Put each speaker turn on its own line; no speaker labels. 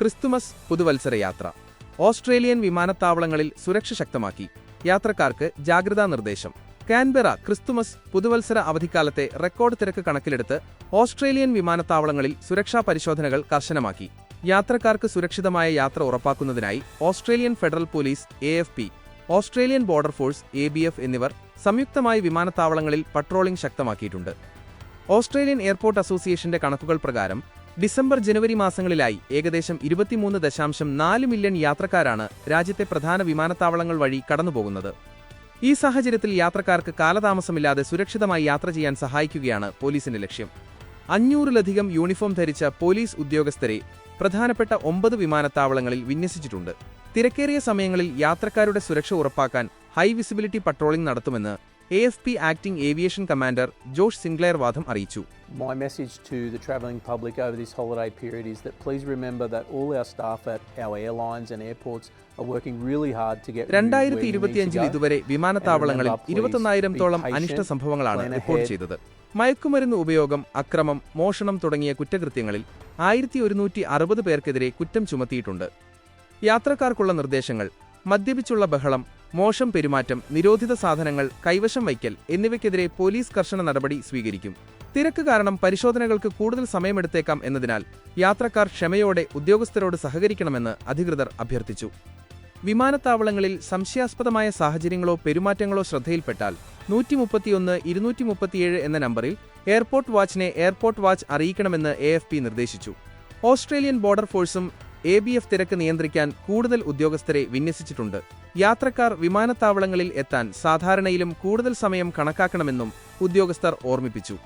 Christmas പുതുവത്സര യാത്ര. Australian വിമാനത്താവളങ്ങളിൽ സുരക്ഷ ശക്തമാക്കി. യാത്രക്കാർക്ക് ജാഗ്രതാ നിർദ്ദേശം. കാൻബെറ ക്രിസ്തുമസ് പുതുവത്സര അവധിക്കാലത്തെ റെക്കോർഡ് തിരക്ക് കണക്കിലെടുത്ത് ഓസ്ട്രേലിയൻ വിമാനത്താവളങ്ങളിൽ സുരക്ഷാ പരിശോധനകൾ കർശനമാക്കി. യാത്രക്കാർക്ക് സുരക്ഷിതമായ യാത്ര ഉറപ്പാക്കുന്നതിനായി Australian federal police AFP, Australian border force ABF എന്നിവർ സംയുക്തമായി വിമാനത്താവളങ്ങളിൽ പട്രോളിംഗ് ശക്തമാക്കിയിട്ടുണ്ട്. ഓസ്ട്രേലിയൻ എയർപോർട്ട് അസോസിയേഷന്റെ കണക്കുകൾ പ്രകാരം ഡിസംബർ-ജനുവരി മാസങ്ങളിലായി ഏകദേശം 23.4 മില്യൺ യാത്രക്കാരാണ് രാജ്യത്തെ പ്രധാന വിമാനത്താവളങ്ങൾ വഴി കടന്നുപോകുന്നത്. ഈ സാഹചര്യത്തിൽ യാത്രക്കാർക്ക് കാലതാമസമില്ലാതെ സുരക്ഷിതമായി യാത്ര ചെയ്യാൻ സഹായിക്കുകയാണ് പോലീസിന്റെ ലക്ഷ്യം. 500-ലധികം യൂണിഫോം ധരിച്ച പോലീസ് ഉദ്യോഗസ്ഥരെ പ്രധാനപ്പെട്ട 9 വിമാനത്താവളങ്ങളിൽ വിന്യസിച്ചിട്ടുണ്ട്. തിരക്കേറിയ സമയങ്ങളിൽ യാത്രക്കാരുടെ സുരക്ഷ ഉറപ്പാക്കാൻ ഹൈ വിസിബിലിറ്റി പട്രോളിംഗ് നടത്തുമെന്ന് AFP acting aviation commander Josh Sinclair വാദം അറിയിച്ചു.
My message to the travelling public over this holiday period is that please remember that all our staff at our airlines and airports are working really hard to get
2025 ഇതുവരെ വിമാനത്താവളങ്ങളിൽ 21,000-തോളം അനിഷ്ട സംഭവങ്ങളാണ് report ചെയ്തത്. മയക്കുമരുന്ന് ഉപയോഗം, അക്രമം, മോഷണം തുടങ്ങിയ കുറ്റകൃത്യങ്ങളിൽ 1160 പേർക്കെതിരെ കുറ്റം ചുമത്തിയിട്ടുണ്ട്. യാത്രക്കാർക്കുള്ള നിർദ്ദേശങ്ങൾ: മദ്യപിച്ചുള്ള ബഹളം, മോശം പെരുമാറ്റം, നിരോധിത സാധനങ്ങൾ കൈവശം വയ്ക്കൽ എന്നിവയ്ക്കെതിരെ പോലീസ് കർശന നടപടി സ്വീകരിക്കും. തിരക്ക് കാരണം പരിശോധനകൾക്ക് കൂടുതൽ സമയമെടുത്തേക്കാം എന്നതിനാൽ യാത്രക്കാർ ക്ഷമയോടെ ഉദ്യോഗസ്ഥരോട് സഹകരിക്കണമെന്ന് അധികൃതർ അഭ്യർത്ഥിച്ചു. വിമാനത്താവളങ്ങളിൽ സംശയാസ്പദമായ സാഹചര്യങ്ങളോ പെരുമാറ്റങ്ങളോ ശ്രദ്ധയിൽപ്പെട്ടാൽ 131-237 എന്ന നമ്പറിൽ എയർപോർട്ട് വാച്ചിനെ എയർപോർട്ട് വാച്ച് അറിയിക്കണമെന്ന് AFP നിർദ്ദേശിച്ചു. ഓസ്ട്രേലിയൻ ബോർഡർ ഫോഴ്സും ABF തിരക്ക് നിയന്ത്രിക്കാൻ കൂടുതൽ ഉദ്യോഗസ്ഥരെ വിന്യസിച്ചിട്ടുണ്ട്. യാത്രക്കാർ വിമാനത്താവളങ്ങളിൽ എത്താൻ സാധാരണയിലും കൂടുതൽ സമയം കണക്കാക്കണമെന്നും ഉദ്യോഗസ്ഥർ ഓർമ്മിപ്പിച്ചു.